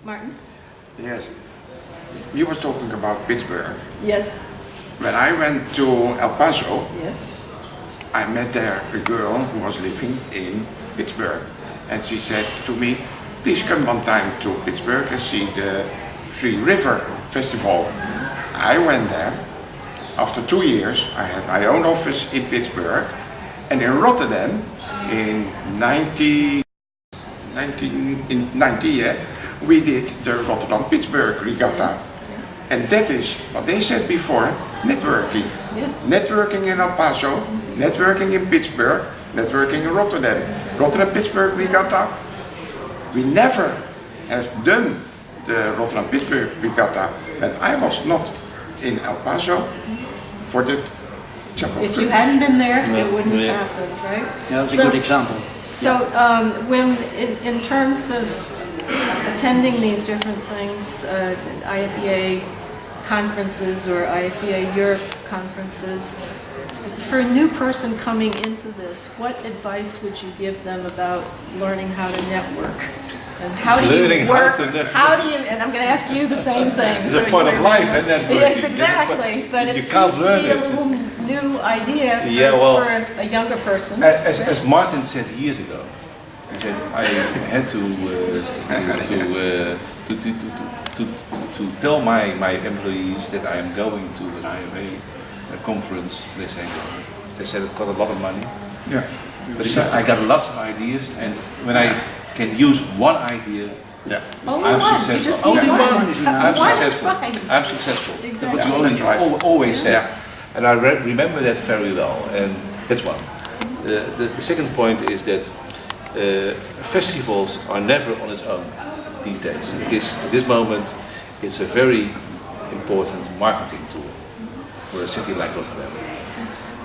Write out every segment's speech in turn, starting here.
Martin? Yes. You were talking about Pittsburgh. Yes. When I went to El Paso, Yes. I met there a girl who was living in Pittsburgh. And she said to me, please come one time to Pittsburgh and see the Three River Festival. I went there. After 2 years, I had my own office in Pittsburgh. And in Rotterdam, in 90, yeah, we did the Rotterdam-Pittsburgh Regatta. Yes. And that is what they said before, networking. Yes. Networking in El Paso, networking in Pittsburgh, networking in Rotterdam. Rotterdam-Pittsburgh Regatta. We never have done the Rotterdam-Pittsburgh Regatta when I was not in El Paso for the If you hadn't been there, it wouldn't have happened, right? Yeah, that's a good example. So, when in terms of attending these different things, IFEA conferences or IFEA Europe conferences, for a new person coming into this, what advice would you give them about learning how to network? And how do you work? How do you? And I'm going to ask you the same thing. It's a part of life, and networking. Yes, exactly. But it you seems can't to learn be a it. little new idea for, Yeah, well, for a younger person. As Martin said years ago, he said I had to tell my employees that I am going to an IFA conference. They said it cost a lot of money. Yeah. But he said, I got lots of ideas, and when I can use one idea, Only I'm one. successful. You just Only need one. one. I'm One is successful. fine. I'm successful. Exactly. That's what you That's right. always said. Yeah. And I remember that very well. And that's one. The second point is that festivals are never on its own these days. It is, at this moment, it's a very important marketing tool for a city like Rotterdam.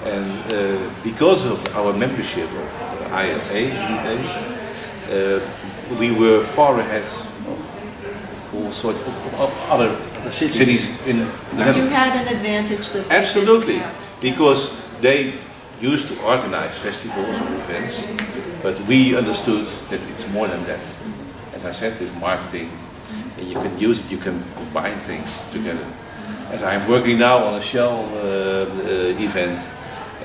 And because of our membership of IFA these days, we were far ahead of all sorts of other cities in the You Netherlands. had an advantage that they Absolutely, didn't have. because they used to organize festivals or events, but we understood that it's more than that. As I said, with marketing, and you can use it, you can combine things together. As I'm working now on a Shell event,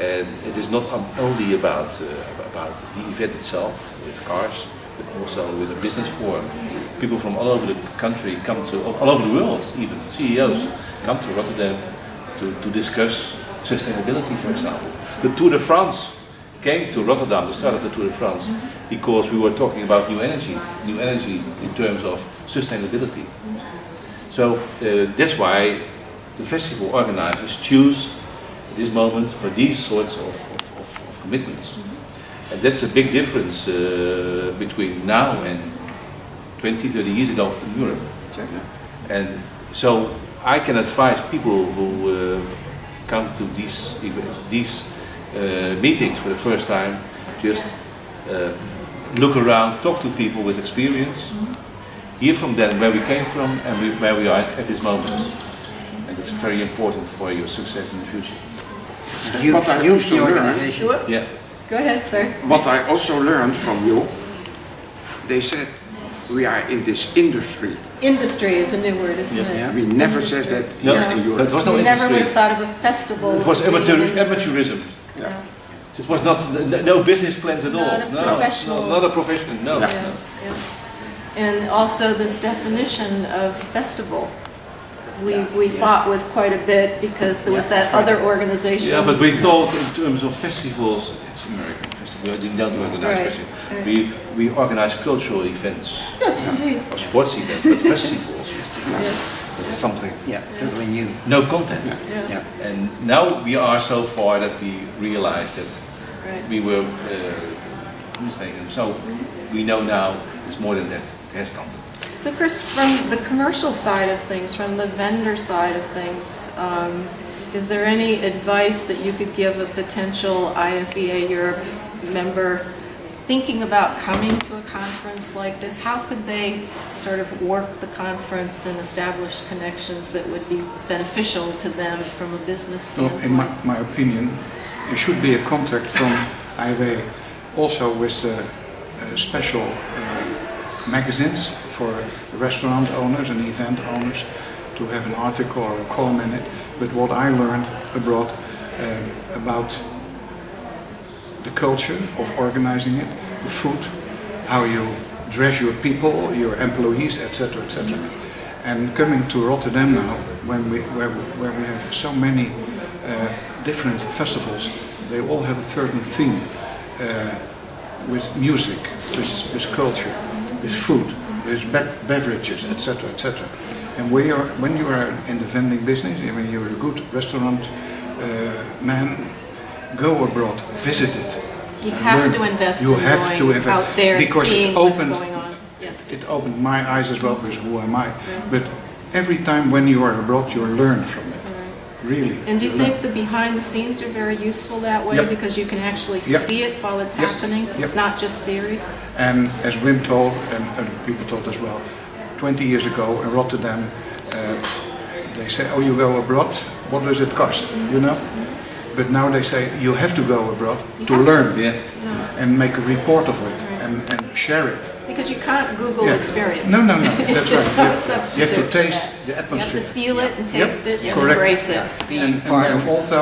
and it is not only about the event itself with cars, but also with a business forum. People from all over the country come to, all over the world, even CEOs come to Rotterdam to discuss sustainability, for example. The Tour de France came to Rotterdam, the start of the Tour de France, because we were talking about new energy in terms of sustainability. So that's why the festival organizers choose this moment for these sorts of commitments. And that's a big difference between now and 20, 30 years ago in Europe. Sure. And so I can advise people who come to these meetings for the first time, just look around, talk to people with experience, hear from them where we came from and where we are at this moment. And it's very important for your success in the future. What I Use also the learned, organization. Sure. Yeah. Go ahead, sir. what I also learned from you, they said we are in this industry. Industry is a new word, isn't it? Yeah. We never said that No, here in there Europe. was no You never would have industry. thought of a festival. It was being an industry. amateurism. Yeah. It was not no business plans at Not all. a No, professional- not a professional. No. Yeah, yeah. And also this definition of festival, we fought with quite a bit because there was that other organization. Yeah, but we thought in terms of festivals. It's American festival. We don't organize Right, festivals. right. We organize cultural events Yes, indeed. or sports events, but festivals. Yes. It's something. Yeah, totally new. No content. Yeah. Yeah. And now we are so far that we realize that Right. we were mistaken. So we know now it's more than that. It has content. So Chris, from the commercial side of things, from the vendor side of things, is there any advice that you could give a potential IFEA Europe member thinking about coming to a conference like this? How could they sort of work the conference and establish connections that would be beneficial to them from a business So standpoint? in my opinion, there should be a contact from IFEA also with the special magazines for restaurant owners and event owners to have an article or a column in it. But what I learned abroad about the culture of organizing it, the food, how you dress your people, your employees, etc., etc. And coming to Rotterdam now, where we have so many different festivals, they all have a certain theme with music, with culture, with food, with beverages, etc., etc. And when you are in the vending business, when you're a good restaurant man, go abroad, visit it. You have to invest You in have to going invest out there and because seeing it what's opened, going on. Yes. it opened my eyes as well, because who am I? But every time when you are abroad, you learn from it. Really. And do you learn. think the behind the scenes are very useful that way? Yep. Because you can actually Yep. see it while it's Yep. happening? It's Yep. not just theory? And as Wim told, and other people told as well, 20 years ago in Rotterdam, they say, oh, you go abroad, what does it cost, you know? But now they say, you have to go abroad to learn Yes. and make a report of it and share it. Because you can't Google Yeah. experience. No, that's There's right. no substitute. You have to taste the You have to atmosphere. feel it and taste it and correct. embrace it. Being And part we of have also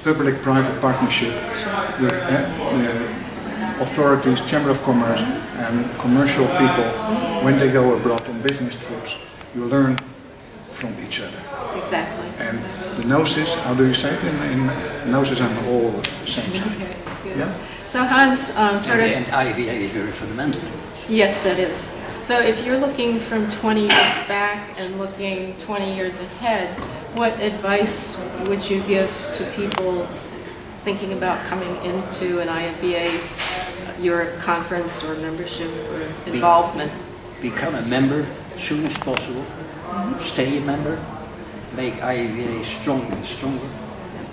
public-private partnership with authorities, Chamber of Commerce and commercial people. When they go abroad on business trips, you learn from each other. Exactly. And the noses, how do you say it? In noses are all the same side. Okay, good. Yeah? So Hans, sort of, and IFEA is very fundamental. yes, that is. So if you're looking from 20 years back and looking 20 years ahead, what advice would you give to people thinking about coming into an IFEA Europe conference or membership or involvement? Become a member as soon as possible. Stay a member. Make IFEA stronger and stronger,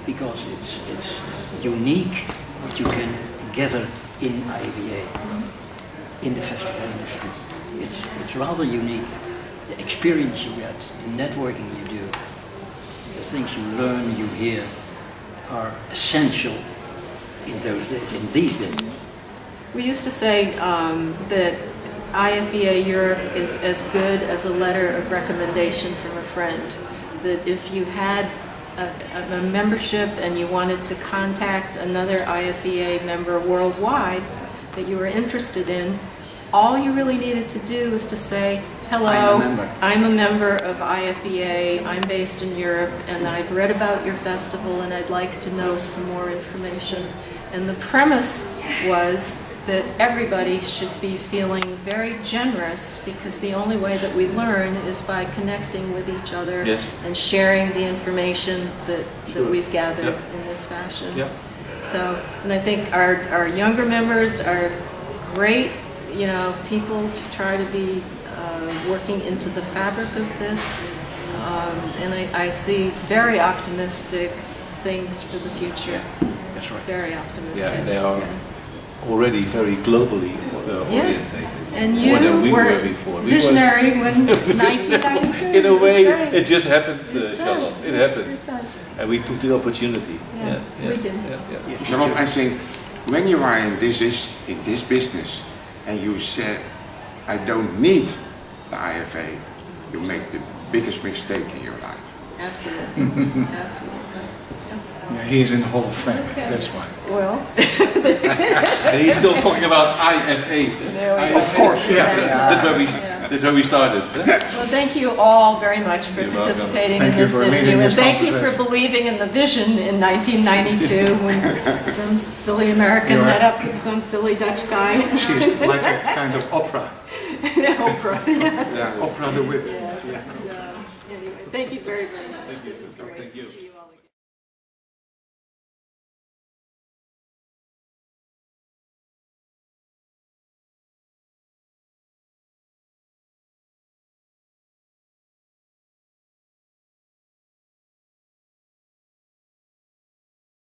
because it's unique what you can gather in IFEA, in the festival industry. It's rather unique. The experience you get, the networking you do, the things you learn, you hear, are essential in those days, in these days. We used to say that IFEA Europe is as good as a letter of recommendation from a friend. That if you had a membership and you wanted to contact another IFEA member worldwide that you were interested in, all you really needed to do was to say, hello, I'm a member of IFEA, I'm based in Europe, and I've read about your festival and I'd like to know some more information. And the premise was that everybody should be feeling very generous, because the only way that we learn is by connecting with each other Yes. and sharing the information that we've gathered Yep. in this fashion. Yep. So, and I think our younger members are great, you know, people to try to be working into the fabric of this. And I see very optimistic things for the future. That's right. Very optimistic. Yeah, they are already very globally Yes, orientated. and More than we you were were before. visionary when 1992. In a It was way, great. it just happened, It Charlotte. does, It yes, happened. It does. And we took the opportunity. Yeah, we did. Charlotte, I think when you are in this business and you say, I don't need the IFA, you make the biggest mistake in your life. Absolutely, absolutely. Yeah, he is in the Hall of Fame, that's why. Well, And he's still talking about IFA. Of course, yes. That's where we started. well, thank you all very much for You're welcome. participating Thank in you this for leading interview, and this thank you for conversation. believing in the vision in 1992 when some silly American You're met right. up with some silly Dutch guy. She's like a kind of opera, Oprah. Yeah. opera the wit. Yes. Anyway, thank you very, very much. It was great Thank to you. see you.